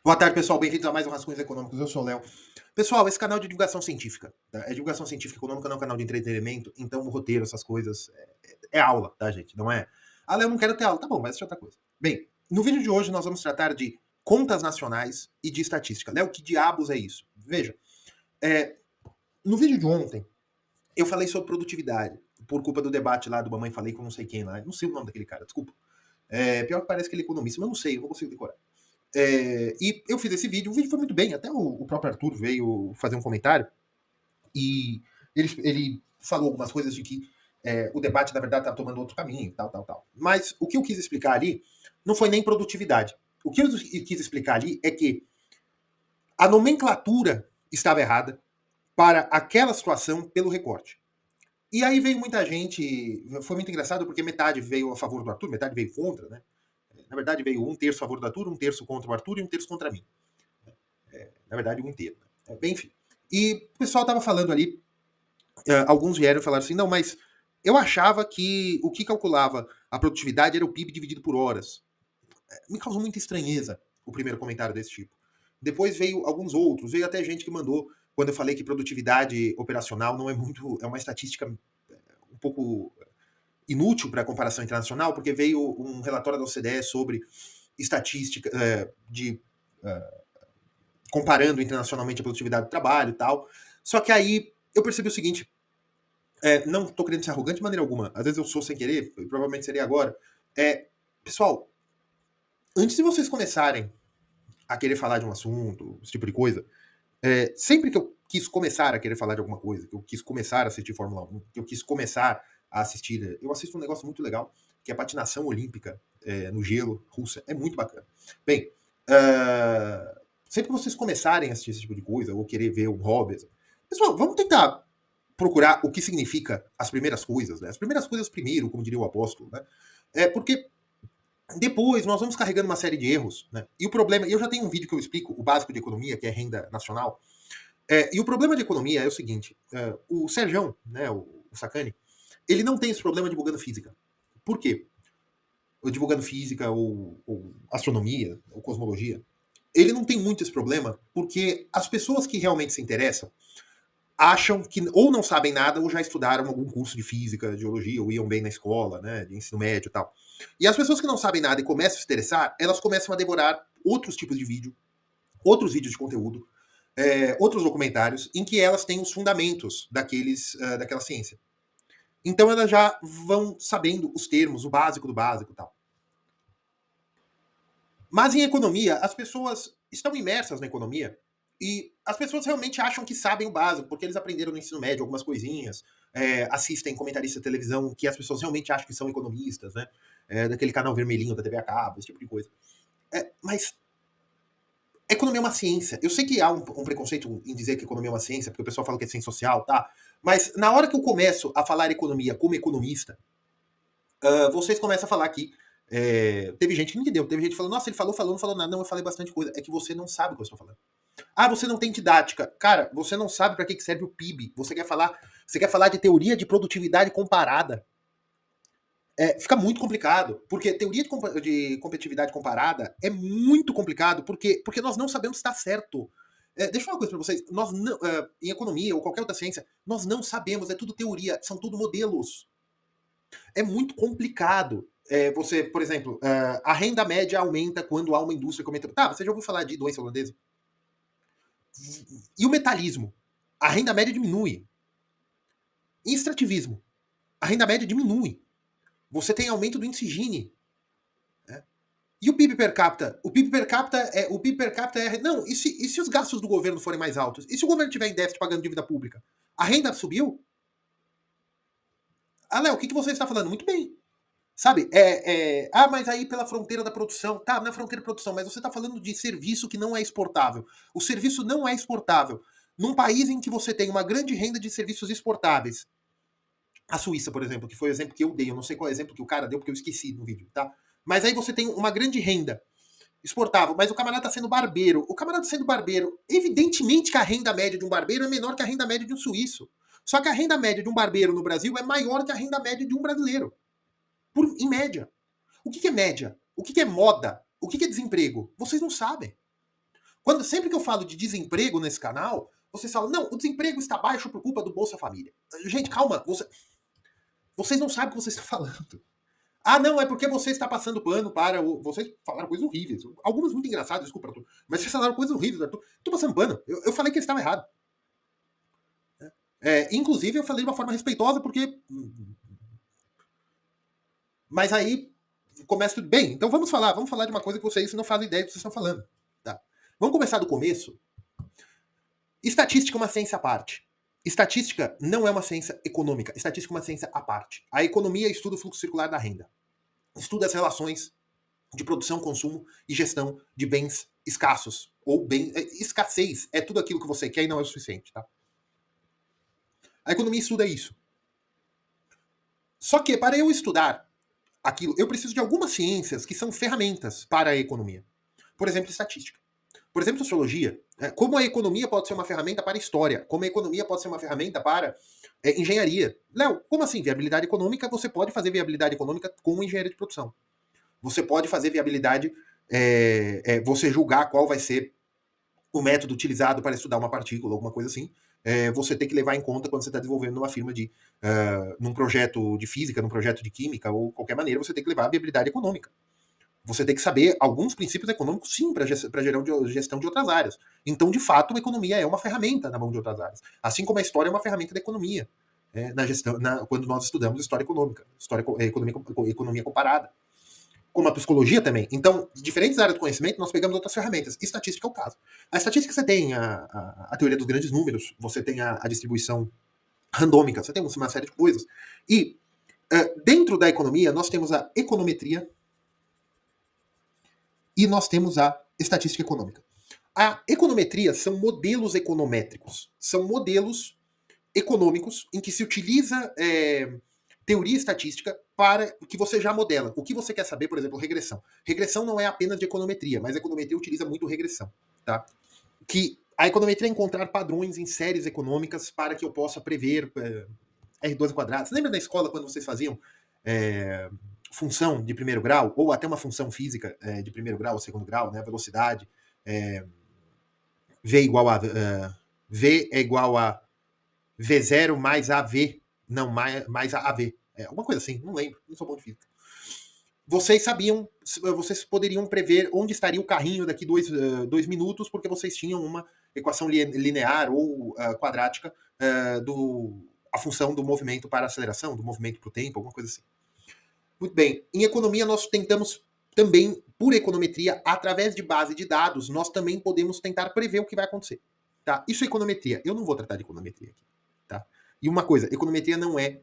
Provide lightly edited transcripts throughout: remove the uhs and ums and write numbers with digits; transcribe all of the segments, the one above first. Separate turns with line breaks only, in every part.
Boa tarde, pessoal. Bem-vindos a mais um Rascunhos Econômicos. Eu sou o Léo. Pessoal, esse canal é de divulgação científica. Tá? É divulgação científica econômica, não é um canal de entretenimento. Então, o roteiro, essas coisas, é aula, tá, gente? Não é. Ah, Léo, não quero ter aula. Tá bom, mas isso é outra coisa. Bem, no vídeo de hoje nós vamos tratar de contas nacionais e de estatística. Léo, que diabos é isso? Veja, é, no vídeo de ontem, eu falei sobre produtividade, por culpa do debate lá do Mamãe Falei com não sei quem lá. Não sei o nome daquele cara, desculpa. Pior que parece que ele é economista, mas eu não sei, eu não consigo decorar. E eu fiz esse vídeo, o vídeo foi muito bem, até o próprio Arthur veio fazer um comentário e ele falou algumas coisas de que o debate, na verdade, estava tomando outro caminho, tal, tal, tal. Mas o que eu quis explicar ali não foi nem produtividade. O que eu quis explicar ali é que a nomenclatura estava errada para aquela situação pelo recorte. E aí veio muita gente, foi muito engraçado porque metade veio a favor do Arthur, metade veio contra, né? Na verdade veio um terço a favor do Arthur, um terço contra o Arthur e um terço contra mim. Na verdade, um inteiro. Bem, enfim. E o pessoal estava falando ali, alguns vieram e falaram assim, não, mas eu achava que o que calculava a produtividade era o PIB dividido por horas. Me causou muita estranheza o primeiro comentário desse tipo. Depois veio alguns outros, veio até gente que mandou, quando eu falei que produtividade operacional não é muito, é uma estatística um pouco inútil para a comparação internacional, porque veio um relatório da OCDE sobre estatística de comparando internacionalmente a produtividade do trabalho e tal. Só que aí eu percebi o seguinte, não estou querendo ser arrogante de maneira alguma, às vezes eu sou sem querer, e provavelmente seria agora. Pessoal, antes de vocês começarem a querer falar de um assunto, esse tipo de coisa, sempre que eu quis começar a querer falar de alguma coisa, que eu quis começar a assistir Fórmula 1, que eu quis começar a assistir, eu assisto um negócio muito legal, que é a patinação olímpica no gelo russa, é muito bacana. Bem, sempre que vocês começarem a assistir esse tipo de coisa, ou querer ver um hobby, pessoal, vamos tentar procurar o que significa as primeiras coisas, né? As primeiras coisas primeiro, como diria o apóstolo, né? Porque depois nós vamos carregando uma série de erros, né? E o problema, eu já tenho um vídeo que eu explico o básico de economia, que é renda nacional. E o problema de economia é o seguinte: o Serjão, né, o Sacani, ele não tem esse problema divulgando física. Por quê? Ou divulgando física, ou astronomia, ou cosmologia. Ele não tem muito esse problema, porque as pessoas que realmente se interessam acham que ou não sabem nada ou já estudaram algum curso de física, de geologia, ou iam bem na escola, né, de ensino médio e tal. E as pessoas que não sabem nada e começam a se interessar, elas começam a devorar outros tipos de vídeo, outros vídeos de conteúdo, outros documentários, em que elas têm os fundamentos daquela ciência. Então elas já vão sabendo os termos, o básico do básico e tal. Mas em economia, as pessoas estão imersas na economia e as pessoas realmente acham que sabem o básico, porque eles aprenderam no ensino médio algumas coisinhas, assistem comentaristas de televisão que as pessoas realmente acham que são economistas, né? Daquele canal vermelhinho da TV a cabo, esse tipo de coisa. Mas economia é uma ciência. Eu sei que há um preconceito em dizer que economia é uma ciência, porque o pessoal fala que é ciência social, tá? Mas na hora que eu começo a falar economia como economista, vocês começam a falar que teve gente que não entendeu. Teve gente falando, nossa, ele falou, não falou nada. Não, eu falei bastante coisa. É que você não sabe o que eu estou falando. Ah, você não tem didática. Cara, você não sabe para que serve o PIB. Você quer falar de teoria de produtividade comparada. Fica muito complicado, porque teoria de competitividade comparada é muito complicado, porque nós não sabemos se está certo. Deixa eu falar uma coisa para vocês. Nós não, em economia ou qualquer outra ciência, nós não sabemos, é tudo teoria, são tudo modelos. É muito complicado. Você, por exemplo, a renda média aumenta quando há uma indústria que aumenta. Tá, você já ouviu falar de doença holandesa? E o metalismo? A renda média diminui. E extrativismo? A renda média diminui. Você tem aumento do índice Gini. Né? E o PIB per capita? Não, e se os gastos do governo forem mais altos? E se o governo tiver em déficit pagando dívida pública? A renda subiu? Ah, Léo, o que você está falando? Muito bem. Sabe? Mas aí pela fronteira da produção. Tá, na fronteira da produção, mas você está falando de serviço que não é exportável. O serviço não é exportável. Num país em que você tem uma grande renda de serviços exportáveis. A Suíça, por exemplo, que foi o exemplo que eu dei. Eu não sei qual é o exemplo que o cara deu, porque eu esqueci no vídeo, tá? Mas aí você tem uma grande renda exportável, mas o camarada está sendo barbeiro. O camarada sendo barbeiro, evidentemente que a renda média de um barbeiro é menor que a renda média de um suíço. Só que a renda média de um barbeiro no Brasil é maior que a renda média de um brasileiro. Em média. O que é média? O que é moda? O que é desemprego? Vocês não sabem. Sempre que eu falo de desemprego nesse canal, vocês falam, não, o desemprego está baixo por culpa do Bolsa Família. Gente, calma, vocês não sabem o que vocês estão falando. Ah, não, é porque você está passando pano para o... Vocês falaram coisas horríveis. Algumas muito engraçadas, desculpa, Arthur. Mas vocês falaram coisas horríveis, Arthur. Estou passando pano. Eu falei que eles estavam errados. Inclusive, eu falei de uma forma respeitosa, porque... Mas aí, começa tudo bem. Então vamos falar de uma coisa que vocês não fazem ideia do que vocês estão falando. Tá? Vamos começar do começo. Estatística é uma ciência à parte. Estatística não é uma ciência econômica. Estatística é uma ciência à parte. A economia estuda o fluxo circular da renda. Estuda as relações de produção, consumo e gestão de bens escassos. Ou escassez é tudo aquilo que você quer e não é o suficiente. Tá? A economia estuda isso. Só que para eu estudar aquilo, eu preciso de algumas ciências que são ferramentas para a economia. Por exemplo, estatística. Por exemplo, sociologia. Como a economia pode ser uma ferramenta para a história. Como a economia pode ser uma ferramenta para engenharia. Léo, como assim? Viabilidade econômica, você pode fazer viabilidade econômica com engenharia de produção. Você pode fazer viabilidade, você julgar qual vai ser o método utilizado para estudar uma partícula, alguma coisa assim. Você tem que levar em conta quando você está desenvolvendo numa firma num projeto de física, num projeto de química, ou qualquer maneira, você tem que levar a viabilidade econômica. Você tem que saber alguns princípios econômicos, sim, para gestão de outras áreas. Então, de fato, a economia é uma ferramenta na mão de outras áreas. Assim como a história é uma ferramenta da economia, quando nós estudamos história econômica, economia comparada. Como a psicologia também. Então, diferentes áreas do conhecimento, nós pegamos outras ferramentas. Estatística é o caso. A estatística, você tem a teoria dos grandes números, você tem a distribuição randômica, você tem uma série de coisas. E, dentro da economia, nós temos a econometria e nós temos a estatística econômica. A econometria são modelos econométricos. São modelos econômicos em que se utiliza teoria estatística para que você já modela. O que você quer saber, por exemplo, regressão. Regressão não é apenas de econometria, mas a econometria utiliza muito regressão. Tá? Que a econometria é encontrar padrões em séries econômicas para que eu possa prever R2 ao quadrado. Você lembra da escola quando vocês faziam função de primeiro grau, ou até uma função física de primeiro grau ou segundo grau, né? Velocidade, V é igual a V0 mais AV, não, mais a AV. Alguma coisa assim, não lembro, não sou bom de física. Vocês poderiam prever onde estaria o carrinho daqui 2 minutos, porque vocês tinham uma equação linear ou quadrática a função do movimento para a aceleração, do movimento para o tempo, alguma coisa assim. Muito bem. Em economia, nós tentamos também, por econometria, através de base de dados, nós também podemos tentar prever o que vai acontecer. Tá? Isso é econometria. Eu não vou tratar de econometria aqui. Tá? E uma coisa, econometria não é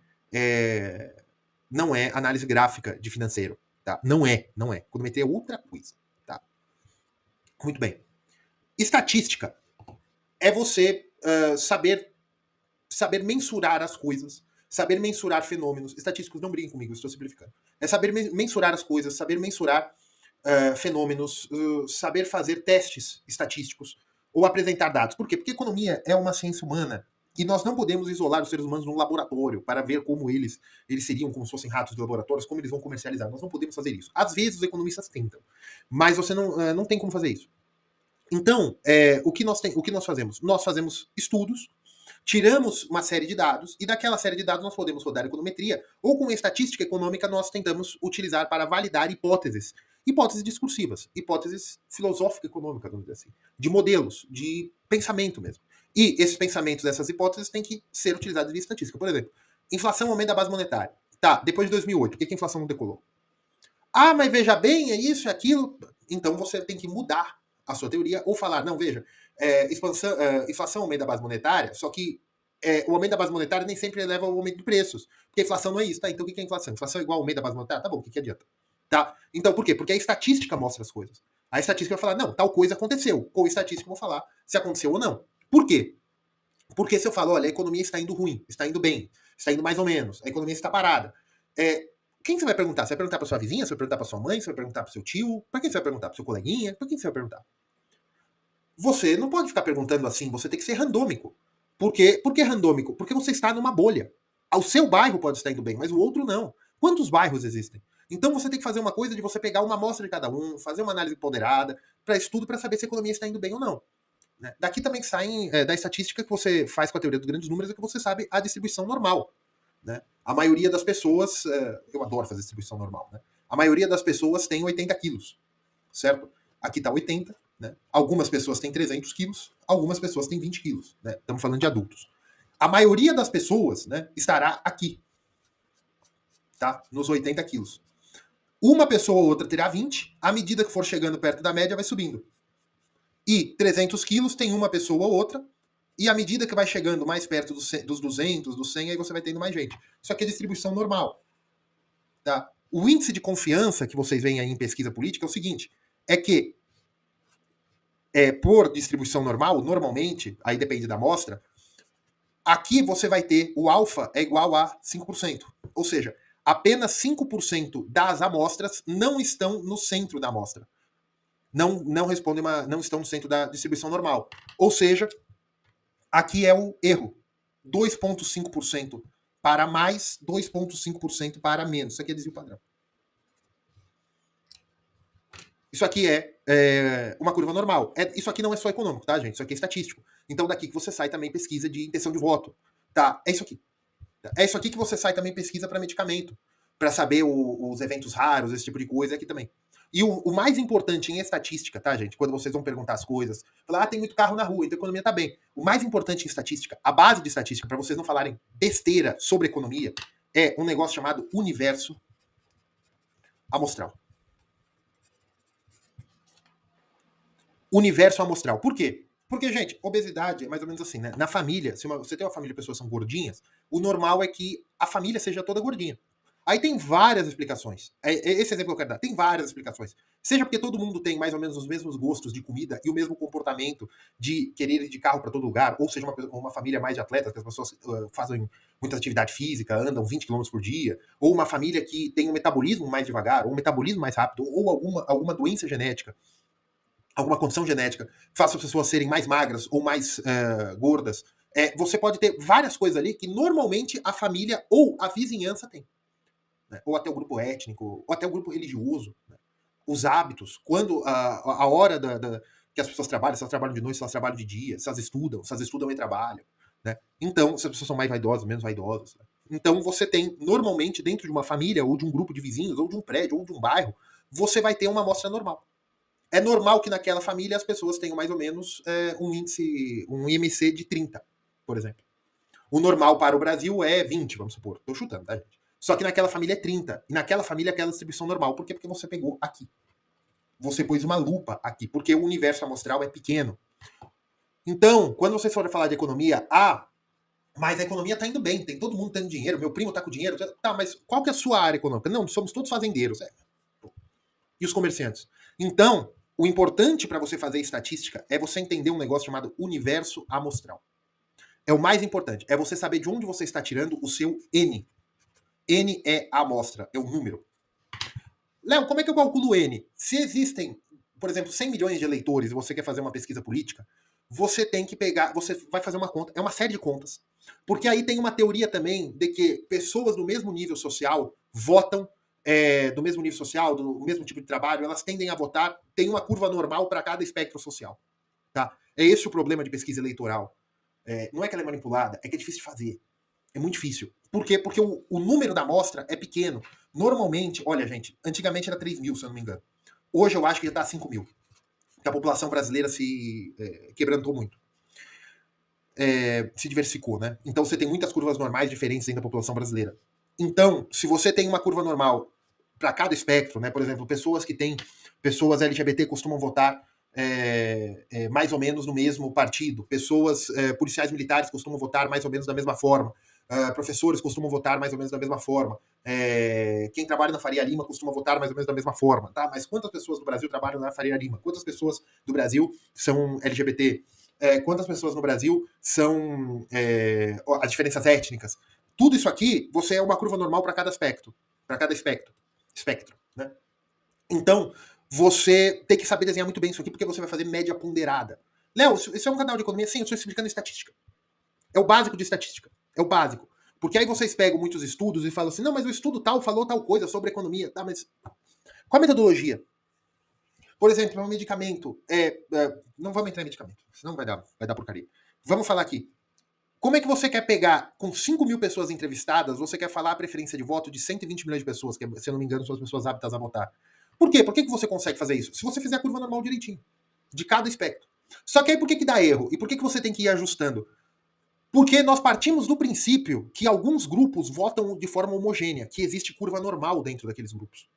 análise gráfica de financeiro. Tá? Não é. Econometria é outra coisa. Tá? Muito bem. Estatística é você saber mensurar as coisas, saber mensurar fenômenos. Estatísticos, não briguem comigo, estou simplificando. É saber mensurar as coisas, saber mensurar fenômenos, saber fazer testes estatísticos ou apresentar dados. Por quê? Porque economia é uma ciência humana e nós não podemos isolar os seres humanos num laboratório para ver como eles seriam como se fossem ratos de laboratórios, como eles vão comercializar. Nós não podemos fazer isso. Às vezes os economistas tentam, mas você não tem como fazer isso. Então, o que nós fazemos? Nós fazemos estudos, tiramos uma série de dados, e daquela série de dados nós podemos rodar econometria, ou com a estatística econômica nós tentamos utilizar para validar hipóteses discursivas, hipóteses filosófico-econômicas, vamos dizer assim, de modelos, de pensamento mesmo. E esses pensamentos, essas hipóteses, têm que ser utilizados via estatística. Por exemplo, inflação aumenta a base monetária. Tá, depois de 2008, por que a inflação não decolou? Ah, mas veja bem, é isso, é aquilo. Então você tem que mudar a sua teoria, ou falar, não, veja, inflação aumenta a base monetária, só que o aumento da base monetária nem sempre leva ao aumento de preços. Porque a inflação não é isso, tá? Então o que é inflação? Inflação é igual ao aumento da base monetária? Tá bom, o que adianta? Tá? Então por quê? Porque a estatística mostra as coisas. A estatística vai falar, não, tal coisa aconteceu. Com a estatística eu vou falar se aconteceu ou não. Por quê? Porque se eu falo, olha, a economia está indo ruim, está indo bem, está indo mais ou menos, a economia está parada. Quem você vai perguntar? Você vai perguntar para sua vizinha? Você vai perguntar para sua mãe? Você vai perguntar para seu tio? Para quem você vai perguntar? Para seu coleguinha? Para quem você vai perguntar? Você não pode ficar perguntando assim, você tem que ser randômico. Por que randômico? Porque você está numa bolha. O seu bairro pode estar indo bem, mas o outro não. Quantos bairros existem? Então você tem que fazer uma coisa de você pegar uma amostra de cada um, fazer uma análise ponderada para estudo para saber se a economia está indo bem ou não. Né? Daqui também saem da estatística que você faz com a teoria dos grandes números, é que você sabe a distribuição normal. Né? A maioria das pessoas, eu adoro fazer distribuição normal, né? A maioria das pessoas tem 80 quilos, certo? Aqui está 80, né? Algumas pessoas têm 300 quilos, algumas pessoas têm 20 quilos, né? Estamos falando de adultos. A maioria das pessoas, né, estará aqui, tá? Nos 80 quilos. Uma pessoa ou outra terá 20, à medida que for chegando perto da média, vai subindo. E 300 quilos tem uma pessoa ou outra, e à medida que vai chegando mais perto dos 200, dos 100, aí você vai tendo mais gente. Isso aqui é distribuição normal. Tá? O índice de confiança que vocês veem aí em pesquisa política é o seguinte, é que por distribuição normal, normalmente, aí depende da amostra, aqui você vai ter o alfa é igual a 5%. Ou seja, apenas 5% das amostras não estão no centro da amostra. Não respondem não estão no centro da distribuição normal. Ou seja, aqui é o erro. 2,5% para mais, 2,5% para menos. Isso aqui é desvio padrão. Isso aqui é uma curva normal. Isso aqui não é só econômico, tá, gente? Isso aqui é estatístico. Então daqui que você sai também pesquisa de intenção de voto. Tá? É isso aqui. É isso aqui que você sai também pesquisa para medicamento. Para saber os eventos raros, esse tipo de coisa, é aqui também. E o mais importante em estatística, tá, gente? Quando vocês vão perguntar as coisas, falar, tem muito carro na rua, então a economia tá bem. O mais importante em estatística, a base de estatística, para vocês não falarem besteira sobre economia, é um negócio chamado universo amostral. Universo amostral. Por quê? Porque, gente, obesidade é mais ou menos assim, né? Na família, se você tem uma família de pessoas que são gordinhas, o normal é que a família seja toda gordinha. Aí tem várias explicações. Esse exemplo que eu quero dar. Tem várias explicações. Seja porque todo mundo tem mais ou menos os mesmos gostos de comida e o mesmo comportamento de querer ir de carro para todo lugar, ou seja, uma família mais de atletas, que as pessoas fazem muita atividade física, andam 20 km por dia, ou uma família que tem um metabolismo mais devagar, ou um metabolismo mais rápido, ou alguma doença genética, alguma condição genética, faça as pessoas serem mais magras ou mais gordas. Você pode ter várias coisas ali que normalmente a família ou a vizinhança tem. Né? Ou até o grupo étnico, ou até o grupo religioso. Né? Os hábitos, quando a hora que as pessoas trabalham, se elas trabalham de noite, se elas trabalham de dia, se elas estudam e trabalham. Né? Então, se as pessoas são mais vaidosas, menos vaidosas. Né? Então, você tem, normalmente, dentro de uma família, ou de um grupo de vizinhos, ou de um prédio, ou de um bairro, você vai ter uma amostra normal. É normal que naquela família as pessoas tenham mais ou menos um índice, um IMC de 30, por exemplo. O normal para o Brasil é 20, vamos supor. Estou chutando, tá, gente? Só que naquela família é 30. E naquela família é aquela distribuição normal. Por quê? Porque você pegou aqui. Você pôs uma lupa aqui. Porque o universo amostral é pequeno. Então, quando vocês forem falar de economia, mas a economia está indo bem, tem todo mundo tendo dinheiro, meu primo está com dinheiro. Tá, mas qual que é a sua área econômica? Não, somos todos fazendeiros. E os comerciantes? Então, o importante para você fazer estatística é você entender um negócio chamado universo amostral. É o mais importante. É você saber de onde você está tirando o seu N. N é a amostra, é o número. Léo, como é que eu calculo N? Se existem, por exemplo, 100 milhões de eleitores e você quer fazer uma pesquisa política, você tem que pegar, você vai fazer uma conta, é uma série de contas. Porque aí tem uma teoria também de que pessoas do mesmo nível social votam do mesmo nível social, do mesmo tipo de trabalho, elas tendem a votar, tem uma curva normal para cada espectro social. Tá? É esse o problema de pesquisa eleitoral. Não é que ela é manipulada, é que é difícil de fazer. É muito difícil. Por quê? Porque o número da amostra é pequeno. Normalmente, olha, gente, antigamente era 3 mil, se eu não me engano. Hoje eu acho que já está 5 mil. Porque a população brasileira se quebrantou muito. Se diversificou, né? Então você tem muitas curvas normais diferentes dentro da população brasileira. Então, se você tem uma curva normal para cada espectro, né? Por exemplo, pessoas LGBT costumam votar mais ou menos no mesmo partido. Pessoas policiais militares costumam votar mais ou menos da mesma forma. Professores costumam votar mais ou menos da mesma forma. Quem trabalha na Faria Lima costuma votar mais ou menos da mesma forma. Tá? Mas quantas pessoas do Brasil trabalham na Faria Lima? Quantas pessoas do Brasil são LGBT? Quantas pessoas no Brasil são as diferenças étnicas? Tudo isso aqui, você é uma curva normal para cada aspecto. Para cada espectro. Né? Então, você tem que saber desenhar muito bem isso aqui, porque você vai fazer média ponderada. Léo, isso é um canal de economia? Sim, eu estou explicando estatística. É o básico de estatística. É o básico. Porque aí vocês pegam muitos estudos e falam assim, não, mas o estudo tal falou tal coisa sobre economia. Tá, mas qual a metodologia? Por exemplo, um medicamento. Não vamos entrar em medicamento, senão vai dar porcaria. Vamos falar aqui. Como é que você quer pegar, com 5 mil pessoas entrevistadas, você quer falar a preferência de voto de 120 milhões de pessoas, que, se eu não me engano, são as pessoas aptas a votar? Por quê? Por que você consegue fazer isso? Se você fizer a curva normal direitinho, de cada espectro. Só que aí por que dá erro? E por que você tem que ir ajustando? Porque nós partimos do princípio que alguns grupos votam de forma homogênea, que existe curva normal dentro daqueles grupos.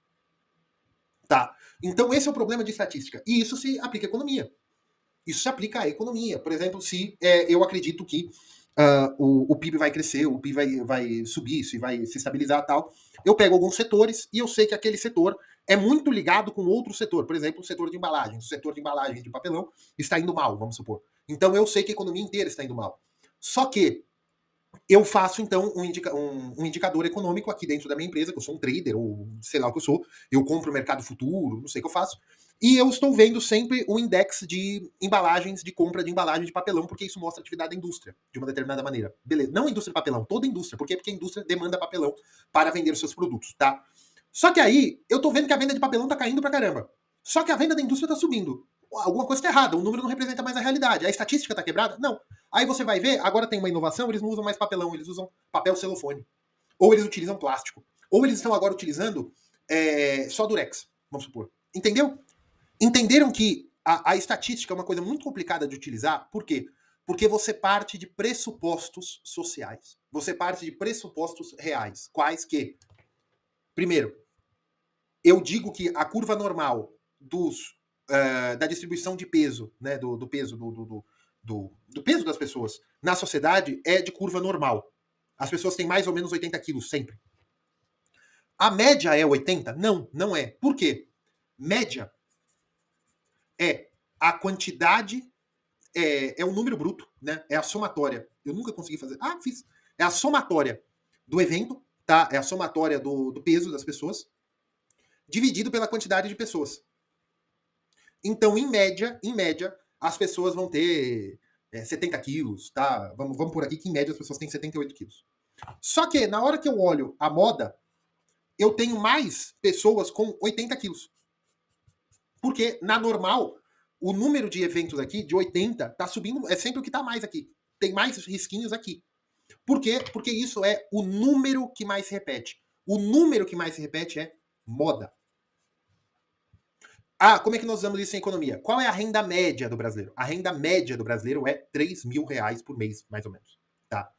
Tá? Então esse é o problema de estatística. E isso se aplica à economia. Isso se aplica à economia. Por exemplo, se eu acredito que o PIB vai crescer, o PIB vai subir, se vai se estabilizar e tal, eu pego alguns setores e eu sei que aquele setor é muito ligado com outro setor. Por exemplo, o setor de embalagem. O setor de embalagem de papelão está indo mal, vamos supor. Então eu sei que a economia inteira está indo mal. Só que eu faço, então, um indicador econômico aqui dentro da minha empresa, que eu sou um trader, ou sei lá o que eu sou, eu compro o mercado futuro, não sei o que eu faço, e eu estou vendo sempre o index de embalagens, de compra de embalagem de papelão, porque isso mostra a atividade da indústria, de uma determinada maneira. Beleza, não a indústria de papelão, toda a indústria. Por quê? Porque a indústria demanda papelão para vender os seus produtos, tá? Só que aí, eu tô vendo que a venda de papelão tá caindo pra caramba. Só que a venda da indústria tá subindo. Alguma coisa tá errada, o número não representa mais a realidade. A estatística tá quebrada? Não. Aí você vai ver, agora tem uma inovação, eles não usam mais papelão, eles usam papel celofone. Ou eles utilizam plástico. Ou eles estão agora utilizando só durex, vamos supor. Entendeu? Entenderam que a estatística é uma coisa muito complicada de utilizar? Por quê? Porque você parte de pressupostos sociais. Você parte de pressupostos reais. Quais que? Primeiro, eu digo que a curva normal da distribuição de peso, né, do peso do peso das pessoas na sociedade é de curva normal. As pessoas têm mais ou menos 80 quilos sempre. A média é 80? Não, não é. Por quê? Média é a quantidade, é o número bruto, né? É a somatória. Eu nunca consegui fazer. Fiz. É a somatória do evento, tá? É a somatória do peso das pessoas, dividido pela quantidade de pessoas. Então, em média, as pessoas vão ter 70 quilos, tá? Vamos por aqui que em média as pessoas têm 78 quilos. Só que, na hora que eu olho a moda, eu tenho mais pessoas com 80 quilos. Porque, na normal, o número de eventos aqui, de 80, tá subindo, é sempre o que tá mais aqui. Tem mais risquinhos aqui. Por quê? Porque isso é o número que mais se repete. O número que mais se repete é moda. Como é que nós usamos isso em economia? Qual é a renda média do brasileiro? A renda média do brasileiro é 3 mil reais por mês, mais ou menos. Tá?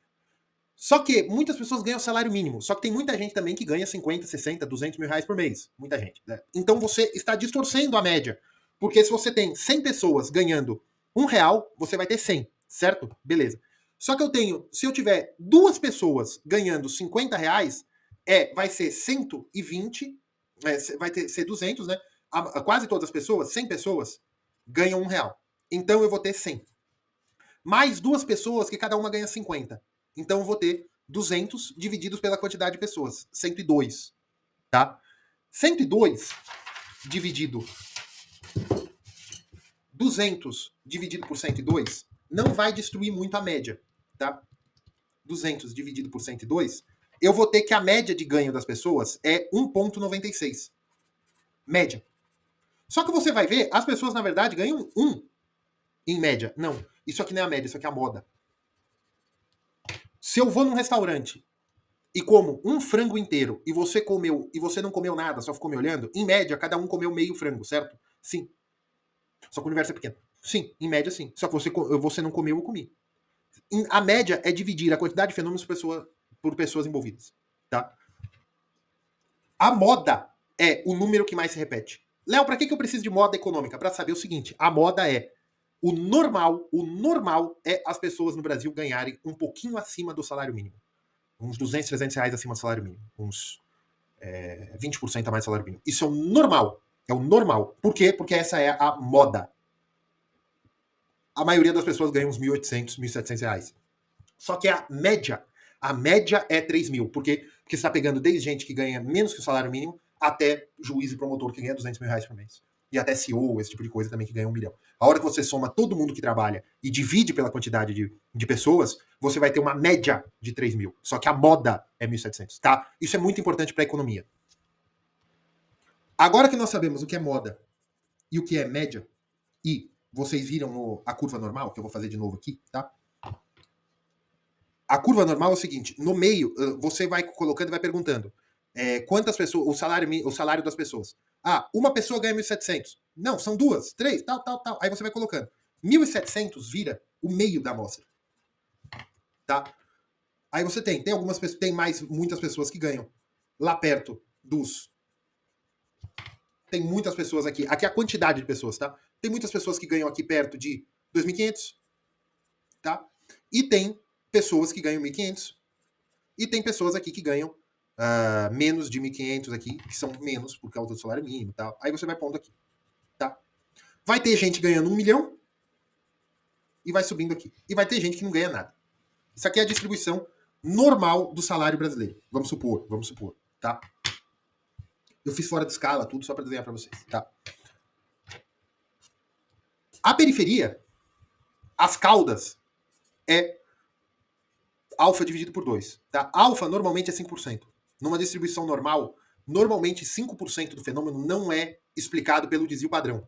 Só que muitas pessoas ganham salário mínimo. Só que tem muita gente também que ganha 50, 60, 200 mil reais por mês. Muita gente. Né? Então você está distorcendo a média. Porque se você tem 100 pessoas ganhando R$1, você vai ter 100, certo? Beleza. Só que se eu tiver 2 pessoas ganhando R$50, vai ser 120, vai ser 200, né? Quase todas as pessoas, 100 pessoas, ganham R$1. Então eu vou ter 100. Mais 2 pessoas que cada uma ganha 50. Então eu vou ter 200 divididos pela quantidade de pessoas. 102. Tá? 102 dividido 200 dividido por 102 não vai destruir muito a média. Tá? 200 dividido por 102, eu vou ter que a média de ganho das pessoas é 1,96. Média. Só que você vai ver, as pessoas, na verdade, ganham 1 em média. Não, isso aqui não é a média, isso aqui é a moda. Se eu vou num restaurante e como um frango inteiro e você não comeu nada, só ficou me olhando, em média, cada um comeu meio frango, certo? Sim. Só que o universo é pequeno. Sim, em média, sim. Só que você não comeu, eu comi. A média é dividir a quantidade de fenômenos por pessoas envolvidas. Tá? A moda é o número que mais se repete. Léo, pra que eu preciso de moda econômica? Pra saber o seguinte, a moda é o normal é as pessoas no Brasil ganharem um pouquinho acima do salário mínimo. Uns 200, 300 reais acima do salário mínimo. Uns 20% a mais do salário mínimo. Isso é o normal. É o normal. Por quê? Porque essa é a moda. A maioria das pessoas ganha uns 1.800, 1.700 reais. Só que a média é 3 mil. Por quê? Porque você está pegando desde gente que ganha menos que o salário mínimo até juiz e promotor que ganha 200 mil reais por mês. e até CEO, esse tipo de coisa também que ganha 1 milhão. A hora que você soma todo mundo que trabalha e divide pela quantidade de pessoas, você vai ter uma média de 3 mil. Só que a moda é 1.700, tá? Isso é muito importante para a economia. Agora que nós sabemos o que é moda e o que é média, e vocês viram a curva normal, que eu vou fazer de novo aqui, tá? A curva normal é o seguinte, no meio, você vai colocando e vai perguntando quantas pessoas, o salário das pessoas. Ah, uma pessoa ganha 1.700. Não, são duas, três, tal. Aí você vai colocando. 1.700 vira o meio da amostra. Tá? Aí você tem algumas pessoas, tem muitas pessoas que ganham lá perto dos... Tem muitas pessoas aqui. Aqui é a quantidade de pessoas, tá? Tem muitas pessoas que ganham aqui perto de 2.500, tá? E tem pessoas que ganham 1.500. E tem pessoas aqui que ganham menos de 1.500 aqui, que são menos por causa do salário mínimo e tal. Aí você vai pondo aqui, tá? Vai ter gente ganhando 1 milhão e vai subindo aqui. E vai ter gente que não ganha nada. Isso aqui é a distribuição normal do salário brasileiro. Vamos supor, tá? Eu fiz fora de escala tudo só para desenhar para vocês, tá? A periferia, as caudas, é alfa dividido por 2, tá? Alfa normalmente é 5%. Numa distribuição normal, normalmente 5% do fenômeno não é explicado pelo desvio padrão.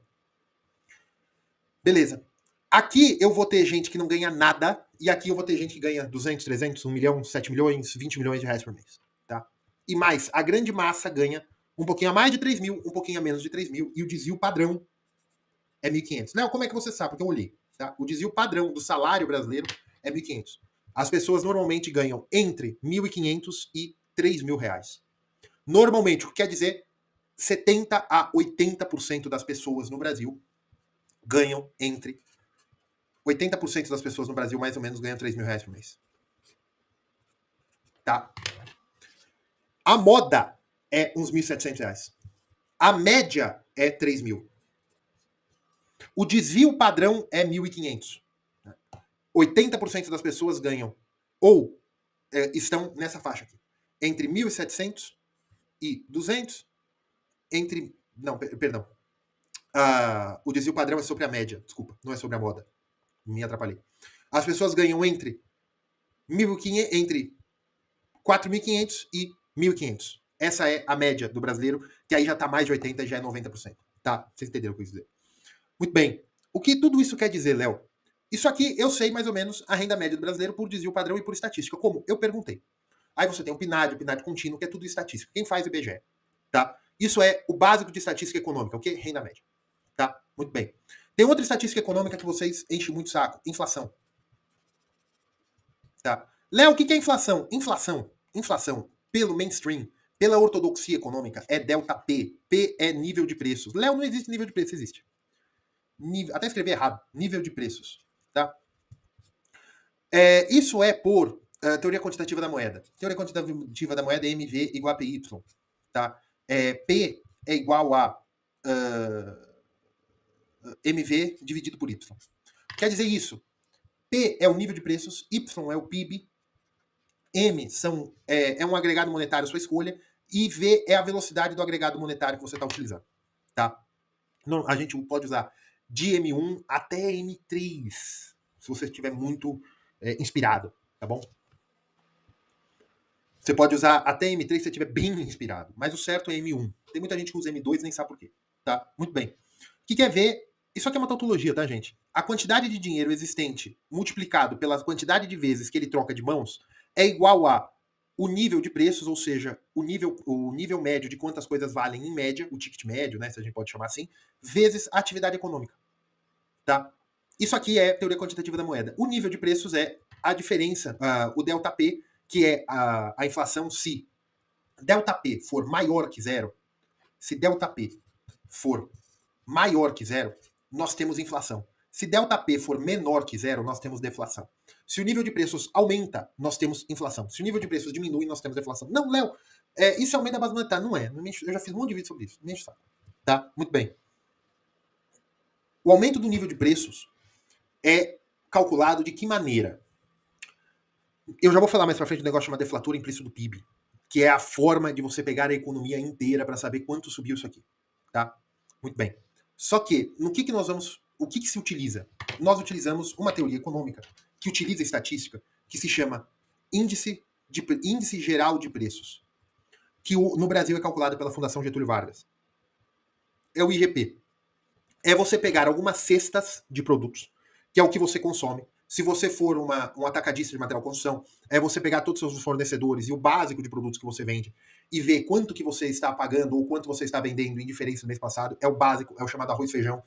Beleza. Aqui eu vou ter gente que não ganha nada, e aqui eu vou ter gente que ganha 200, 300, 1 milhão, 7 milhões, 20 milhões de reais por mês. Tá? E mais, a grande massa ganha um pouquinho a mais de 3 mil, um pouquinho a menos de 3 mil, e o desvio padrão é 1.500. Léo, como é que você sabe? Porque eu olhei. Tá? O desvio padrão do salário brasileiro é 1.500. As pessoas normalmente ganham entre 1.500 e 3 mil reais. Normalmente, o que quer dizer 70 a 80% das pessoas no Brasil ganham entre 80% das pessoas no Brasil, mais ou menos, ganham 3 mil reais por mês. Tá? A moda é uns 1.700 reais. A média é 3 mil. O desvio padrão é 1.500. 80% das pessoas ganham ou estão nessa faixa aqui. Entre 1.700 e 200. Entre... Não, perdão. O desvio padrão é sobre a média. Desculpa, não é sobre a moda. Me atrapalhei. As pessoas ganham entre 4.500 e 1.500. Essa é a média do brasileiro, que aí já está mais de 80% e já é 90%. Tá? Vocês entenderam o que eu quis dizer. Muito bem. O que tudo isso quer dizer, Léo? Isso aqui eu sei mais ou menos a renda média do brasileiro por desvio padrão e por estatística. Como? Eu perguntei. Aí você tem o PNAD contínuo, que é tudo estatística. Quem faz o IBGE? Tá? Isso é o básico de estatística econômica. O que? Renda média. Tá? Muito bem. Tem outra estatística econômica que vocês enchem muito saco. Inflação. Tá? Léo, o que é inflação? Inflação, pelo mainstream, pela ortodoxia econômica, é delta P. P é nível de preços. Léo, não existe nível de preço, existe. Até escrevi errado. Nível de preços. Tá? Isso é por teoria quantitativa da moeda. Teoria quantitativa da moeda é MV igual a PY. Tá? P é igual a MV dividido por Y. Quer dizer isso. P é o nível de preços, Y é o PIB, M é um agregado monetário sua escolha, e V é a velocidade do agregado monetário que você está utilizando. Tá? Não, a gente pode usar de M1 até M3, se você estiver muito inspirado, tá bom? Você pode usar até M3 se você estiver bem inspirado, mas o certo é M1. Tem muita gente que usa M2 e nem sabe por quê. Tá? Muito bem. O que quer ver? Isso aqui é uma tautologia, tá, gente? A quantidade de dinheiro existente multiplicado pela quantidade de vezes que ele troca de mãos é igual a o nível de preços, ou seja, o nível médio de quantas coisas valem em média, o ticket médio, né, se a gente pode chamar assim, vezes a atividade econômica. Tá? Isso aqui é teoria quantitativa da moeda. O nível de preços é a diferença, o delta P, que é a inflação, se delta P for maior que zero, se delta P for maior que zero, nós temos inflação. Se delta P for menor que zero, nós temos deflação. Se o nível de preços aumenta, nós temos inflação. Se o nível de preços diminui, nós temos deflação. Não, Léo, isso aumenta a base monetária. Não é. Eu já fiz um monte de vídeo sobre isso. Não enche o saco. Tá? Muito bem. O aumento do nível de preços é calculado de que maneira? Eu já vou falar mais pra frente do negócio chamado deflatura implícito do PIB, que é a forma de você pegar a economia inteira para saber quanto subiu isso aqui. Tá? Muito bem. Só que, o que se utiliza? Nós utilizamos uma teoria econômica que utiliza estatística, que se chama índice geral de preços, que no Brasil é calculado pela Fundação Getúlio Vargas. É o IGP. É você pegar algumas cestas de produtos, que é o que você consome. Se você for um atacadista de material de construção, é você pegar todos os seus fornecedores e o básico de produtos que você vende e ver quanto que você está pagando ou quanto você está vendendo em diferença do mês passado. É o básico, é o chamado arroz e feijão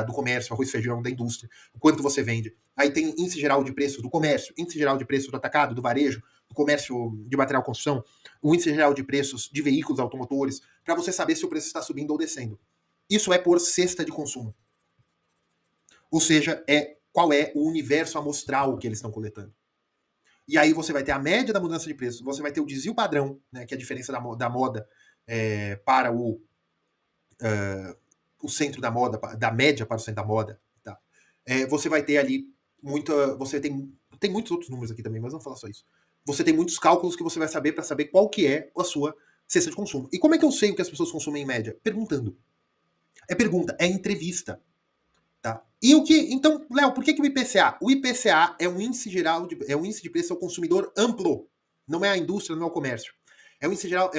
do comércio, arroz e feijão da indústria, o quanto você vende. Aí tem índice geral de preço do comércio, índice geral de preço do atacado, do varejo, do comércio de material de construção, o índice geral de preços de veículos automotores, para você saber se o preço está subindo ou descendo. Isso é por cesta de consumo. Ou seja, qual é o universo amostral que eles estão coletando. E aí você vai ter a média da mudança de preço, você vai ter o desvio padrão, né, que é a diferença da moda para o centro da moda, da média para o centro da moda. Tá? Você vai ter ali você tem muitos outros números aqui também, mas não vou falar só isso. Você tem muitos cálculos que você vai saber para saber qual que é a sua cesta de consumo. E como é que eu sei o que as pessoas consomem em média? Perguntando. É pergunta, é entrevista. Tá? E o que. Então, Léo, por que o IPCA? O IPCA é um índice geral é um índice de preço ao consumidor amplo. Não é a indústria, não é o comércio. É um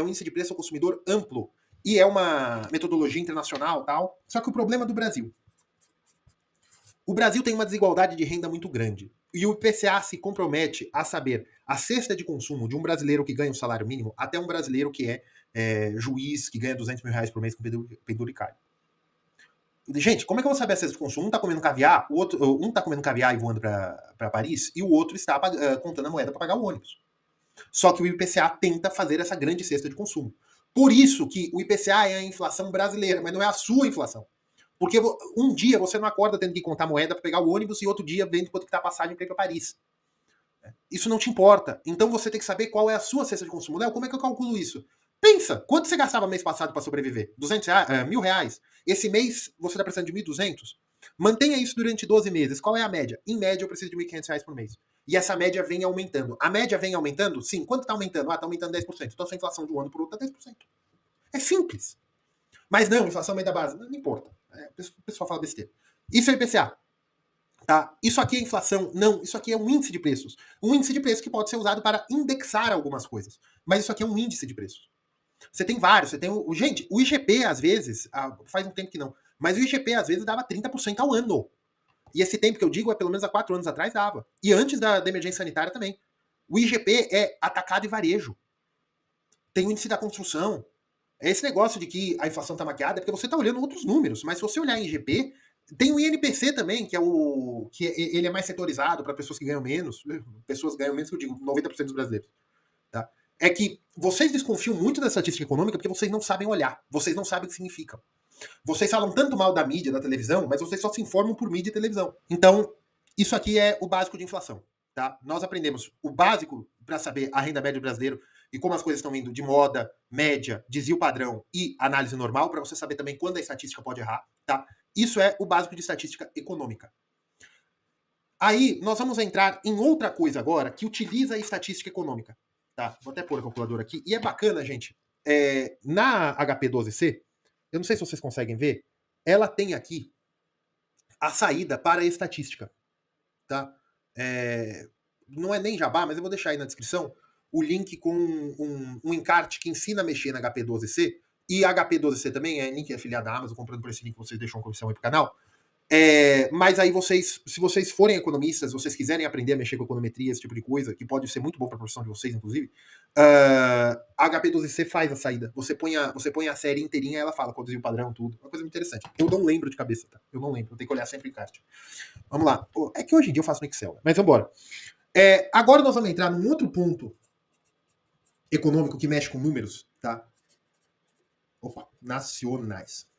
índice de preço ao consumidor amplo. E é uma metodologia internacional tal. Só que o problema do Brasil. O Brasil tem uma desigualdade de renda muito grande. E o IPCA se compromete a saber a cesta de consumo de um brasileiro que ganha um salário mínimo até um brasileiro que é juiz, que ganha 200 mil reais por mês com penduricário. Gente, como é que eu vou saber a cesta de consumo? Um tá comendo caviar, um tá comendo caviar e voando para Paris, e o outro está contando a moeda para pagar o ônibus. Só que o IPCA tenta fazer essa grande cesta de consumo. Por isso que o IPCA é a inflação brasileira, mas não é a sua inflação. Porque um dia você não acorda tendo que contar moeda para pegar o ônibus e outro dia vendo quanto que tá a passagem para ir para Paris. Isso não te importa. Então você tem que saber qual é a sua cesta de consumo. Léo, como é que eu calculo isso? Pensa, quanto você gastava mês passado para sobreviver? 200 reais, R$1.000? Esse mês você está precisando de 1.200? Mantenha isso durante 12 meses. Qual é a média? Em média, eu preciso de R$1.500 por mês. E essa média vem aumentando. A média vem aumentando? Sim. Quanto está aumentando? Está aumentando 10%. Então, a sua inflação de um ano para o outro está 10%. É simples. Mas não, inflação aumenta da base. Não importa. O pessoal fala besteira. Isso é IPCA. Tá? Isso aqui é inflação? Não, isso aqui é um índice de preços. Um índice de preços que pode ser usado para indexar algumas coisas. Mas isso aqui é um índice de preços. Você tem vários, você tem gente, o IGP às vezes, faz um tempo que não, mas o IGP às vezes dava 30% ao ano. E esse tempo que eu digo é pelo menos há 4 anos atrás dava. E antes da emergência sanitária também. O IGP é atacado e varejo. Tem o índice da construção. É esse negócio de que a inflação está maquiada, é porque você está olhando outros números. Mas se você olhar em IGP, tem o INPC também, ele é mais setorizado para pessoas que ganham menos. Pessoas que ganham menos, que eu digo, 90% dos brasileiros. Tá? É que vocês desconfiam muito da estatística econômica porque vocês não sabem olhar, vocês não sabem o que significa. Vocês falam tanto mal da mídia, da televisão, mas vocês só se informam por mídia e televisão. Então, isso aqui é o básico de inflação. Tá? Nós aprendemos o básico para saber a renda média do brasileiro e como as coisas estão indo de moda, média, desvio padrão e análise normal, para você saber também quando a estatística pode errar. Tá? Isso é o básico de estatística econômica. Aí, nós vamos entrar em outra coisa agora que utiliza a estatística econômica. Tá? Vou até pôr a calculadora aqui. E é bacana, gente. Na HP12C, eu não sei se vocês conseguem ver, ela tem aqui a saída para a estatística. Tá? Não é nem jabá, mas eu vou deixar aí na descrição o link com um encarte que ensina a mexer na HP12C. E a HP12C também é link afiliado à Amazon, comprando por esse link vocês deixam uma comissão aí pro canal. Mas aí se vocês forem economistas, vocês quiserem aprender a mexer com econometria, esse tipo de coisa, que pode ser muito bom para a profissão de vocês, inclusive, a HP12C faz a saída. Você põe a série inteirinha e ela fala qual desvio padrão, tudo. Uma coisa muito interessante. Eu não lembro de cabeça, tá? Eu não lembro. Eu tenho que olhar sempre em encarte. Vamos lá. É que hoje em dia eu faço no Excel, mas vamos embora. Agora nós vamos entrar num outro ponto econômico que mexe com números, tá? Opa, nacionais.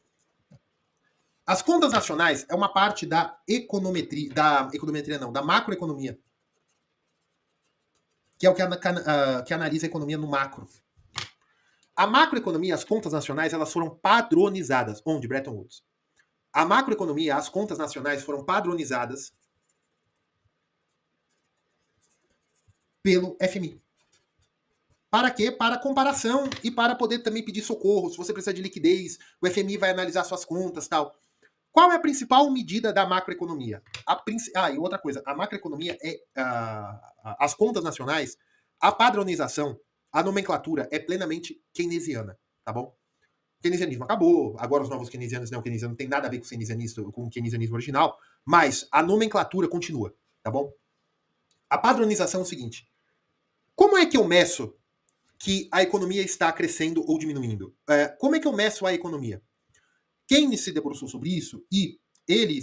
As contas nacionais é uma parte da econometria, da macroeconomia, que é o que analisa a economia no macro. A macroeconomia, as contas nacionais, elas foram padronizadas. Onde? Bretton Woods. A macroeconomia, as contas nacionais foram padronizadas pelo FMI. Para quê? Para comparação e para poder também pedir socorro. Se você precisa de liquidez, o FMI vai analisar suas contas, tal. Qual é a principal medida da macroeconomia? E outra coisa, a macroeconomia é as contas nacionais, a padronização, a nomenclatura é plenamente keynesiana, tá bom? O keynesianismo acabou, agora os novos keynesianos não tem nada a ver com o keynesianismo original, mas a nomenclatura continua, tá bom? A padronização é o seguinte: como é que eu meço que a economia está crescendo ou diminuindo? Como é que eu meço a economia? Keynes se debruçou sobre isso e ele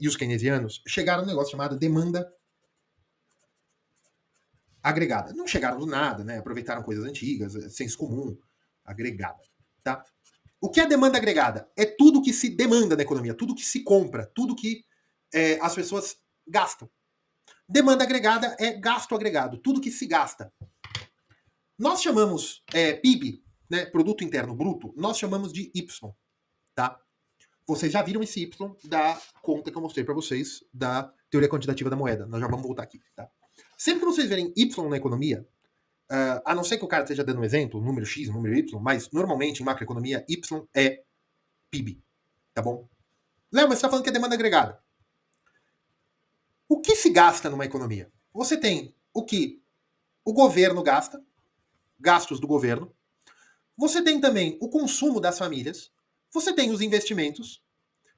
e os keynesianos chegaram a um negócio chamado demanda agregada. Não chegaram do nada, né? Aproveitaram coisas antigas, senso comum, agregada, tá? O que é demanda agregada? É tudo que se demanda na economia, tudo que se compra, tudo que as pessoas gastam. Demanda agregada é gasto agregado, tudo que se gasta. Nós chamamos PIB, né, Produto Interno Bruto, nós chamamos de Y, tá? Vocês já viram esse Y da conta que eu mostrei para vocês da teoria quantitativa da moeda. Nós já vamos voltar aqui, tá? Sempre que vocês verem Y na economia, a não ser que o cara esteja dando um exemplo, número X, número Y, mas normalmente em macroeconomia, Y é PIB, tá bom? Léo, mas você está falando que é demanda agregada. O que se gasta numa economia? Você tem o que o governo gasta, gastos do governo. Você tem também o consumo das famílias. Você tem os investimentos.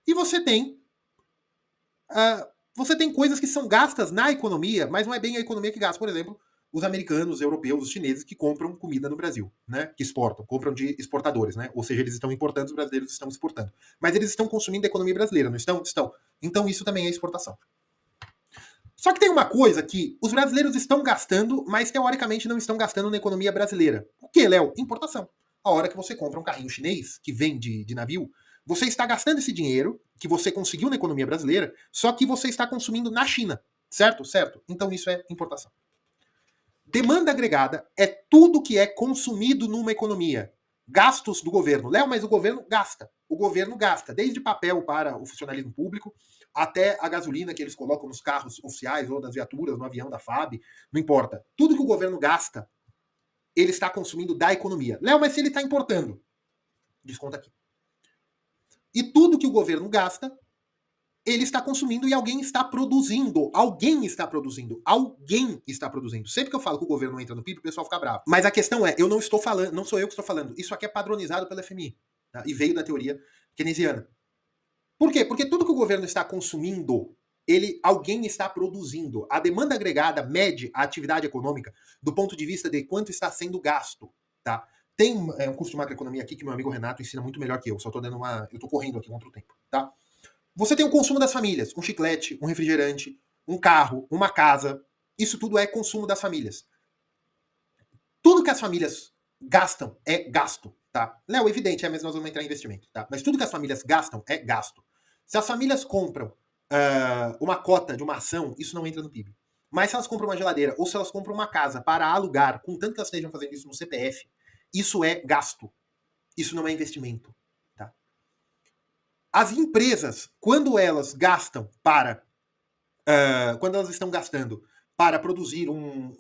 E você tem coisas que são gastas na economia, mas não é bem a economia que gasta. Por exemplo, os americanos, os europeus, os chineses que compram comida no Brasil, né? Que exportam, compram de exportadores, né? Ou seja, eles estão importando, os brasileiros estão exportando. Mas eles estão consumindo a economia brasileira, não estão? Estão. Então isso também é exportação. Só que tem uma coisa que os brasileiros estão gastando, mas teoricamente não estão gastando na economia brasileira. O que, Léo? Importação. A hora que você compra um carrinho chinês, que vem de navio, você está gastando esse dinheiro que você conseguiu na economia brasileira, só que você está consumindo na China. Certo? Certo. Então isso é importação. Demanda agregada é tudo que é consumido numa economia. Gastos do governo. Léo, mas o governo gasta. O governo gasta, desde papel para o funcionalismo público, até a gasolina que eles colocam nos carros oficiais ou nas viaturas, no avião da FAB, não importa. Tudo que o governo gasta, ele está consumindo da economia. Léo, mas se ele está importando, desconta aqui. E tudo que o governo gasta, ele está consumindo e alguém está produzindo. Alguém está produzindo. Alguém está produzindo. Sempre que eu falo que o governo entra no PIB, o pessoal fica bravo. Mas a questão é, eu não estou falando, não sou eu que estou falando. Isso aqui é padronizado pela FMI. Tá? E veio da teoria keynesiana. Por quê? Porque tudo que o governo está consumindo, alguém está produzindo. A demanda agregada mede a atividade econômica do ponto de vista de quanto está sendo gasto. Tá? Tem um curso de macroeconomia aqui que meu amigo Renato ensina muito melhor que eu. Só estou dando eu estou correndo aqui contra o tempo. Tá? Você tem o consumo das famílias. Um chiclete, um refrigerante, um carro, uma casa. Isso tudo é consumo das famílias. Tudo que as famílias gastam é gasto. Tá? Léo, evidente, mas nós vamos entrar em investimento. Tá? Mas tudo que as famílias gastam é gasto. Se as famílias compram uma cota de uma ação, isso não entra no PIB. Mas se elas compram uma geladeira ou se elas compram uma casa para alugar, contanto que elas estejam fazendo isso no CPF, isso é gasto. Isso não é investimento. Tá? As empresas, quando elas gastam quando elas estão gastando para produzir um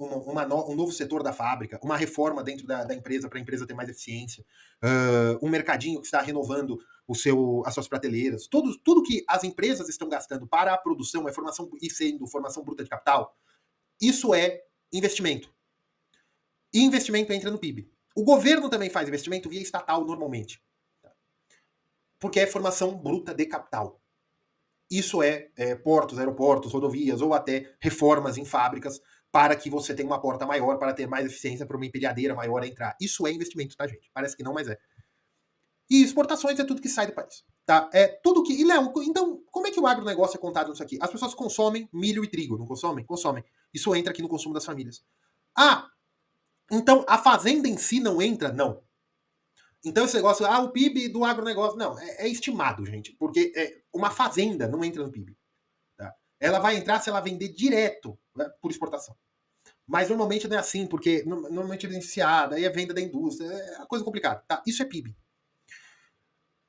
novo setor da fábrica, uma reforma dentro da empresa para a empresa ter mais eficiência, um mercadinho que está renovando as suas prateleiras, tudo que as empresas estão gastando para a produção e sendo formação bruta de capital, isso é investimento. E investimento entra no PIB. O governo também faz investimento via estatal normalmente. Porque é formação bruta de capital. Isso é portos, aeroportos, rodovias ou até reformas em fábricas para que você tenha uma porta maior, para ter mais eficiência, para uma empilhadeira maior entrar. Isso é investimento, tá, gente? Parece que não, mas é. E exportações é tudo que sai do país. Tá? É tudo que. E, Léo, então, como é que o agronegócio é contado nisso aqui? As pessoas consomem milho e trigo, não consomem? Consomem. Isso entra aqui no consumo das famílias. Ah, então a fazenda em si não entra? Não. Então esse negócio, o PIB do agronegócio, não, é estimado, gente, porque uma fazenda não entra no PIB. Tá? Ela vai entrar se ela vender direto, né, por exportação. Mas normalmente não é assim, porque normalmente é beneficiada, aí é venda da indústria, é uma coisa complicada. Tá? Isso é PIB.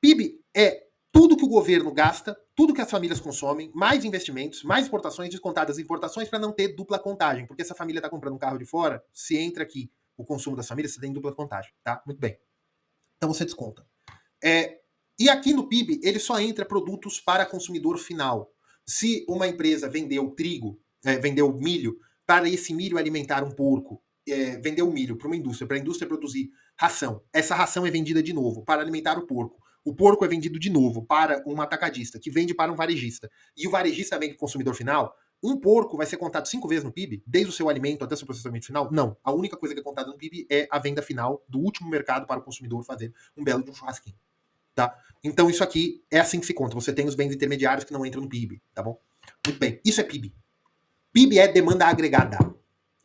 PIB é tudo que o governo gasta, tudo que as famílias consomem, mais investimentos, mais exportações, descontadas importações, para não ter dupla contagem. Porque se a família está comprando um carro de fora, se entra aqui o consumo das famílias, você tem dupla contagem. Tá? Muito bem. Então você desconta. E aqui no PIB, ele só entra produtos para consumidor final. Se uma empresa vendeu trigo, vendeu milho, para esse milho alimentar um porco, vendeu milho para a indústria produzir ração. Essa ração é vendida de novo para alimentar o porco. O porco é vendido de novo para um atacadista, que vende para um varejista. E o varejista vende para o consumidor final. Um porco vai ser contado 5 vezes no PIB, desde o seu alimento até o seu processamento final? Não. A única coisa que é contada no PIB é a venda final do último mercado para o consumidor fazer um belo de um churrasquinho. Tá? Então isso aqui é assim que se conta. Você tem os bens intermediários que não entram no PIB, tá bom? Muito bem. Isso é PIB. PIB é demanda agregada.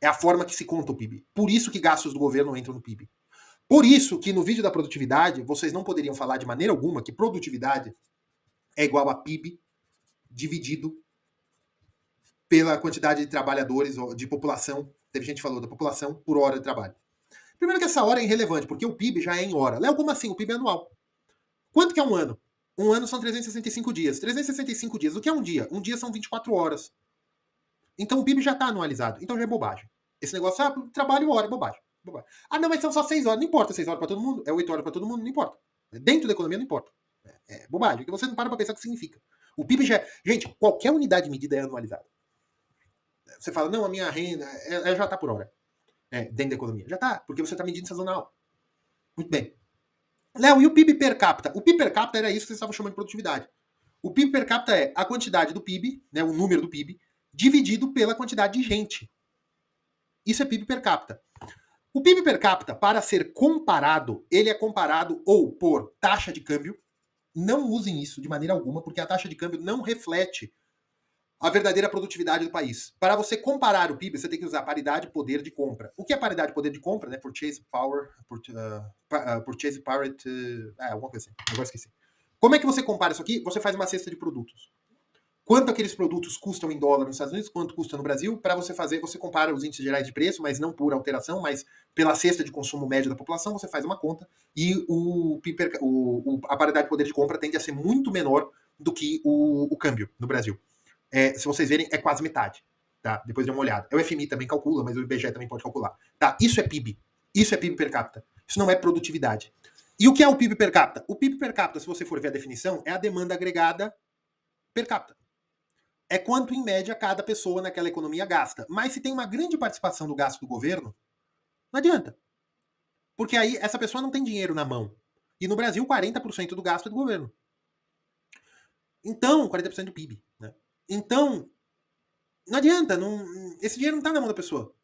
É a forma que se conta o PIB. Por isso que gastos do governo entram no PIB. Por isso que no vídeo da produtividade, vocês não poderiam falar de maneira alguma que produtividade é igual a PIB dividido pela quantidade de trabalhadores, ou de população, teve gente que falou da população, por hora de trabalho. Primeiro que essa hora é irrelevante, porque o PIB já é em hora. Léo, como assim? O PIB é anual. Quanto que é um ano? Um ano são 365 dias. 365 dias. O que é um dia? Um dia são 24 horas. Então o PIB já está anualizado. Então já é bobagem. Esse negócio, trabalho hora, bobagem. Bobagem. Ah, não, mas são só 6 horas. Não importa, 6 horas para todo mundo. É 8 horas para todo mundo, não importa. Dentro da economia não importa. É bobagem, porque você não para pensar o que significa. O PIB já é... Gente, qualquer unidade de medida é anualizada. Você fala, não, a minha renda já está por hora. Dentro da economia. Já está, porque você está medindo sazonal. Muito bem. Léo, e o PIB per capita? O PIB per capita era isso que vocês estavam chamando de produtividade. O PIB per capita é a quantidade do PIB, né, o número do PIB, dividido pela quantidade de gente. Isso é PIB per capita. O PIB per capita, para ser comparado, ele é comparado ou por taxa de câmbio. Não usem isso de maneira alguma, porque a taxa de câmbio não reflete a verdadeira produtividade do país. Para você comparar o PIB, você tem que usar paridade poder de compra. O que é paridade poder de compra? Né? Purchase power, purchase power, alguma coisa assim. Agora esqueci. Como é que você compara isso aqui? Você faz uma cesta de produtos. Quanto aqueles produtos custam em dólar nos Estados Unidos, quanto custa no Brasil? Para você fazer, você compara os índices gerais de preço, mas não por alteração, mas pela cesta de consumo médio da população, você faz uma conta e a paridade poder de compra tende a ser muito menor do que o câmbio no Brasil. Se vocês verem, é quase metade. Tá? Depois dê uma olhada. O FMI também calcula, mas o IBGE também pode calcular. Tá? Isso é PIB. Isso é PIB per capita. Isso não é produtividade. E o que é o PIB per capita? O PIB per capita, se você for ver a definição, é a demanda agregada per capita. É quanto, em média, cada pessoa naquela economia gasta. Mas se tem uma grande participação do gasto do governo, não adianta. Porque aí essa pessoa não tem dinheiro na mão. E no Brasil, 40% do gasto é do governo. Então, 40% do PIB. Né? Então, não adianta, esse dinheiro não está na mão da pessoa.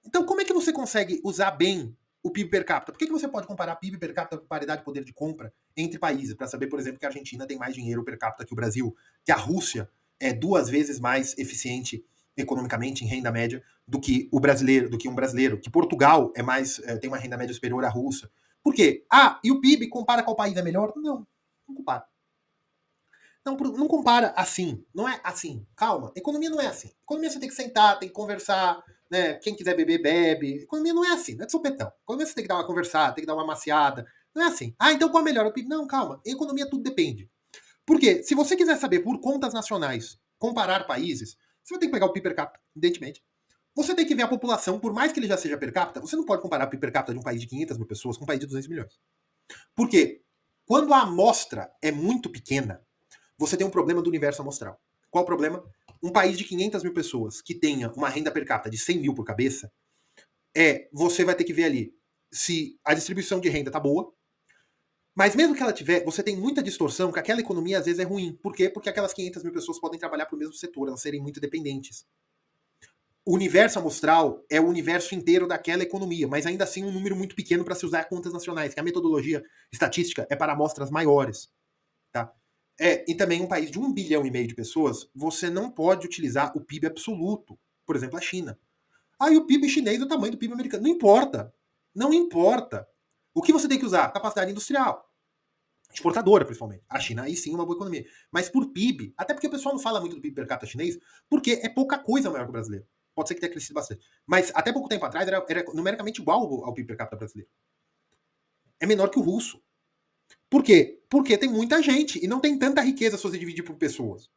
Então, como é que você consegue usar bem o PIB per capita? Por que você pode comparar PIB per capita com paridade de poder de compra entre países? Para saber, por exemplo, que a Argentina tem mais dinheiro per capita que o Brasil, que a Rússia é 2 vezes mais eficiente economicamente em renda média do que um brasileiro, que Portugal tem uma renda média superior à Rússia. Por quê? E o PIB compara qual país é melhor? Não compara. Não compara assim. Não é assim. Calma. Economia não é assim. Economia você tem que sentar, tem que conversar, né? Quem quiser beber, bebe. Economia não é assim. Não é de supetão. Economia você tem que dar uma conversada, tem que dar uma maciada. Não é assim. Então qual é melhor? O PIB? Não, calma. Em economia tudo depende. Por quê? Se você quiser saber por contas nacionais, comparar países, você vai ter que pegar o PIB per capita, evidentemente. Você tem que ver a população, por mais que ele já seja per capita, você não pode comparar o PIB per capita de um país de 500 mil pessoas com um país de 200 milhões. Por quê? Quando a amostra é muito pequena, você tem um problema do universo amostral. Qual o problema? Um país de 500 mil pessoas que tenha uma renda per capita de 100 mil por cabeça, você vai ter que ver ali se a distribuição de renda tá boa, mas mesmo que ela tiver, você tem muita distorção que aquela economia às vezes é ruim. Por quê? Porque aquelas 500 mil pessoas podem trabalhar para o mesmo setor, elas serem muito dependentes. O universo amostral é o universo inteiro daquela economia, mas ainda assim um número muito pequeno para se usar contas nacionais, que a metodologia estatística é para amostras maiores. Tá? E também um país de 1,5 bilhão de pessoas, você não pode utilizar o PIB absoluto. Por exemplo, a China. E o PIB chinês é o tamanho do PIB americano. Não importa. Não importa. O que você tem que usar? Capacidade industrial. Exportadora, principalmente. A China, aí sim, é uma boa economia. Mas por PIB, até porque o pessoal não fala muito do PIB per capita chinês, porque é pouca coisa maior que o brasileiro. Pode ser que tenha crescido bastante. Mas até pouco tempo atrás era numericamente igual ao PIB per capita brasileiro. É menor que o russo. Por quê? Porque tem muita gente e não tem tanta riqueza se você dividir por pessoas.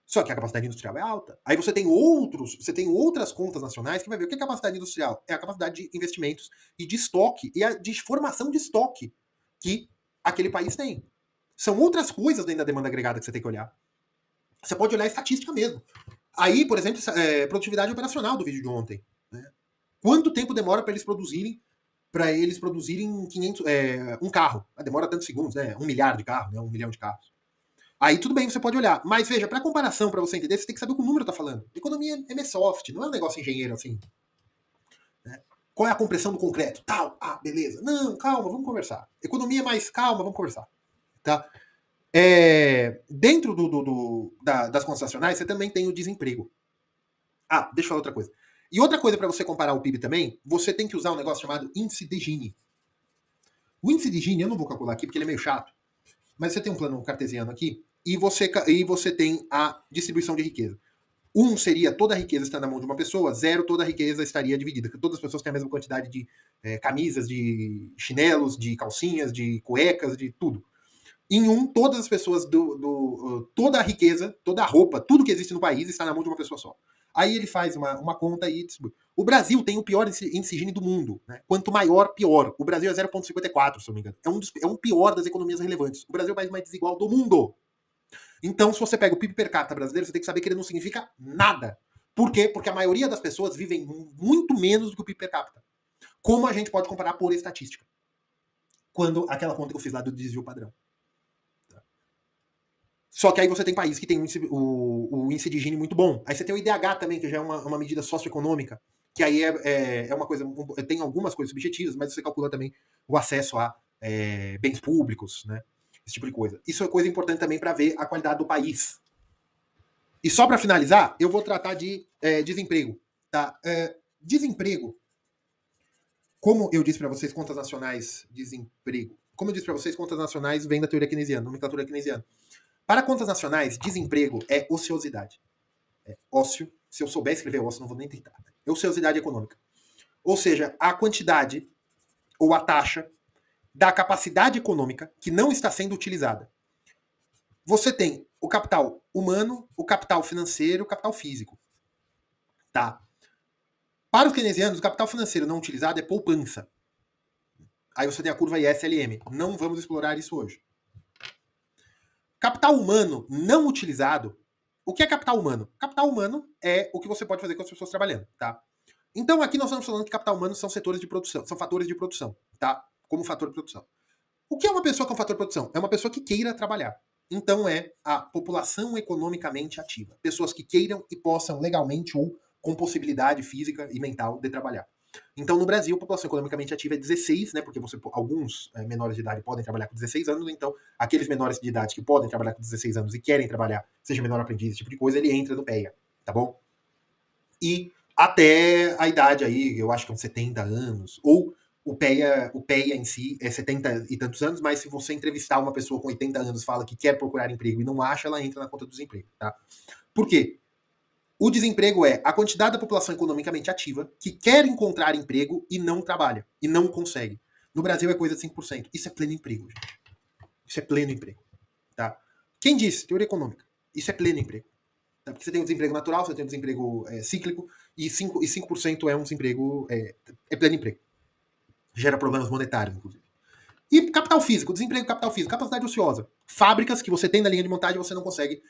Só que a capacidade industrial é alta. Aí você tem outras contas nacionais que vai ver o que é capacidade industrial. É a capacidade de investimentos e de estoque, e de formação de estoque que aquele país tem. São outras coisas dentro da demanda agregada que você tem que olhar. Você pode olhar a estatística mesmo. Aí, por exemplo, produtividade operacional do vídeo de ontem. Né? Quanto tempo demora para eles produzirem 500, um carro? Demora tantos segundos, né? 1 milhar de carros, né? 1 milhão de carros. Aí tudo bem, você pode olhar. Mas veja, para comparação, para você entender, você tem que saber o que o número está falando. Economia é MSoft, não é um negócio engenheiro assim. Né? Qual é a compressão do concreto? Tal, beleza. Não, calma, vamos conversar. Economia é mais calma, vamos conversar. Tá? Dentro das contas nacionais, você também tem o desemprego. Deixa eu falar outra coisa. E outra coisa para você comparar o PIB também, você tem que usar um negócio chamado índice de Gini. O índice de Gini, eu não vou calcular aqui porque ele é meio chato, mas você tem um plano cartesiano aqui e você tem a distribuição de riqueza. 1 seria toda a riqueza está na mão de uma pessoa, 0 toda a riqueza estaria dividida. Todas as pessoas têm a mesma quantidade de camisas, de chinelos, de calcinhas, de cuecas, de tudo. Em 1, todas as pessoas, toda a riqueza, toda a roupa, tudo que existe no país está na mão de uma pessoa só. Aí ele faz uma conta e distribui. O Brasil tem o pior índice Gini do mundo. Né? Quanto maior, pior. O Brasil é 0,54, se eu não me engano. É um pior das economias relevantes. O Brasil é o país mais desigual do mundo. Então, se você pega o PIB per capita brasileiro, você tem que saber que ele não significa nada. Por quê? Porque a maioria das pessoas vivem muito menos do que o PIB per capita. Como a gente pode comparar por estatística? Quando aquela conta que eu fiz lá do desvio padrão. Só que aí você tem países que tem o índice de Gini muito bom. Aí você tem o IDH também, que já é uma medida socioeconômica, que aí é uma coisa, tem algumas coisas subjetivas, mas você calcula também o acesso a bens públicos, né? Esse tipo de coisa. Isso é coisa importante também para ver a qualidade do país. E só para finalizar, eu vou tratar de desemprego. Tá? Desemprego, como eu disse para vocês, contas nacionais, desemprego. Como eu disse para vocês, contas nacionais vem da teoria keynesiana, nomenclatura keynesiana. Para contas nacionais, desemprego é ociosidade. É ócio. Se eu souber escrever ócio, não vou nem tentar. É ociosidade econômica. Ou seja, a quantidade ou a taxa da capacidade econômica que não está sendo utilizada. Você tem o capital humano, o capital financeiro, o capital físico. Tá? Para os keynesianos, o capital financeiro não utilizado é poupança. Aí você tem a curva ISLM. Não vamos explorar isso hoje. Capital humano não utilizado. O que é capital humano? Capital humano é o que você pode fazer com as pessoas trabalhando, tá? Então aqui nós estamos falando que capital humano são setores de produção, são fatores de produção, tá? Como fator de produção. O que é uma pessoa com fator de produção? É uma pessoa que queira trabalhar. Então é a população economicamente ativa. Pessoas que queiram e possam legalmente ou com possibilidade física e mental de trabalhar. Então, no Brasil, a população economicamente ativa é 16, né? Porque alguns menores de idade podem trabalhar com 16 anos, então aqueles menores de idade que podem trabalhar com 16 anos e querem trabalhar, seja menor aprendiz, esse tipo de coisa, ele entra no PEA, tá bom? E até a idade aí, eu acho que é uns 70 anos, ou o PEA em si é 70 e tantos anos, mas se você entrevistar uma pessoa com 80 anos fala que quer procurar emprego e não acha, ela entra na conta do desemprego, tá? Por quê? O desemprego é a quantidade da população economicamente ativa que quer encontrar emprego e não trabalha, e não consegue. No Brasil é coisa de 5%. Isso é pleno emprego, gente. Isso é pleno emprego. Tá? Quem disse? Teoria econômica. Isso é pleno emprego. Tá? Porque você tem o desemprego natural, você tem o desemprego cíclico, e 5% é um desemprego, é pleno emprego. Gera problemas monetários, inclusive. E capital físico, desemprego capital físico, capacidade ociosa. Fábricas que você tem na linha de montagem e você não consegue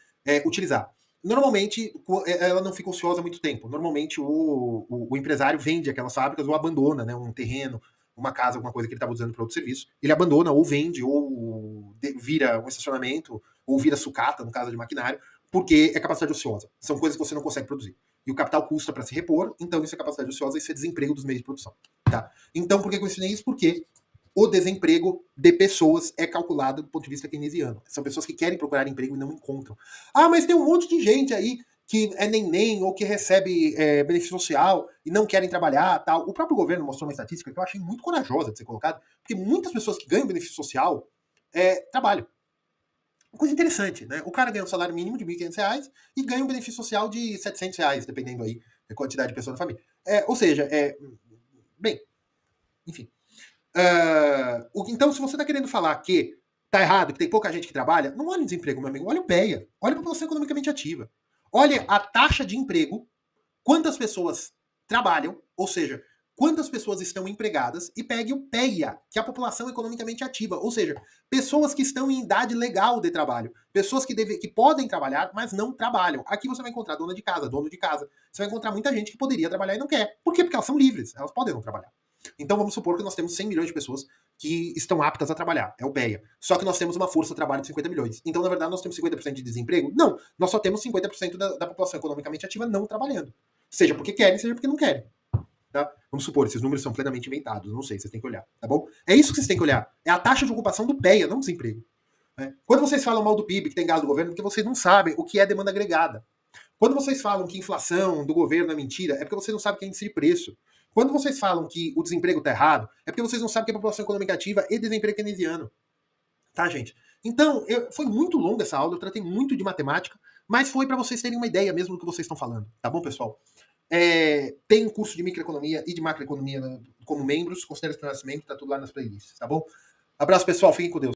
utilizar. Normalmente, ela não fica ociosa há muito tempo. Normalmente, o empresário vende aquelas fábricas ou abandona, né, um terreno, uma casa, alguma coisa que ele estava usando para outro serviço. Ele abandona ou vende, ou vira um estacionamento, ou vira sucata, no caso de maquinário, porque é capacidade ociosa. São coisas que você não consegue produzir. E o capital custa para se repor, então isso é capacidade ociosa e isso é desemprego dos meios de produção. Tá? Então, por que eu ensinei isso? Porque o desemprego de pessoas é calculado do ponto de vista keynesiano. São pessoas que querem procurar emprego e não encontram. Mas tem um monte de gente aí que é neném ou que recebe benefício social e não querem trabalhar, tal. O próprio governo mostrou uma estatística que eu achei muito corajosa de ser colocada, porque muitas pessoas que ganham benefício social trabalham. Uma coisa interessante, né? O cara ganha um salário mínimo de R$ 1.500 e ganha um benefício social de R$ 700, dependendo aí da quantidade de pessoas na família. Ou seja, bem, enfim. Então, se você está querendo falar que tá errado, que tem pouca gente que trabalha, não olhe o desemprego, meu amigo. Olha o PEA. Olha a população economicamente ativa. Olha a taxa de emprego, quantas pessoas trabalham, ou seja, quantas pessoas estão empregadas e pegue o PEA, que é a população economicamente ativa, ou seja, pessoas que estão em idade legal de trabalho, pessoas que podem trabalhar, mas não trabalham. Aqui você vai encontrar dona de casa, dono de casa, você vai encontrar muita gente que poderia trabalhar e não quer. Por quê? Porque elas são livres, elas podem não trabalhar. Então vamos supor que nós temos 100 milhões de pessoas que estão aptas a trabalhar, é o PEA. Só que nós temos uma força de trabalho de 50 milhões. Então, na verdade, nós temos 50% de desemprego? Não, nós só temos 50% da população economicamente ativa não trabalhando. Seja porque querem, seja porque não querem. Tá? Vamos supor, esses números são plenamente inventados, não sei, vocês têm que olhar, tá bom? É isso que vocês têm que olhar. É a taxa de ocupação do PEA, não desemprego. Quando vocês falam mal do PIB, que tem gasto do governo, é porque vocês não sabem o que é demanda agregada. Quando vocês falam que inflação do governo é mentira, é porque vocês não sabem o que é índice de preço. Quando vocês falam que o desemprego está errado, é porque vocês não sabem o que é população econômica ativa e desemprego keynesiano. Tá, gente? Então, foi muito longa essa aula, eu tratei muito de matemática, mas foi para vocês terem uma ideia mesmo do que vocês estão falando, tá bom, pessoal? Tem curso de microeconomia e de macroeconomia como membros, considere esse nascimento, tá tudo lá nas playlists, tá bom? Abraço, pessoal, fiquem com Deus.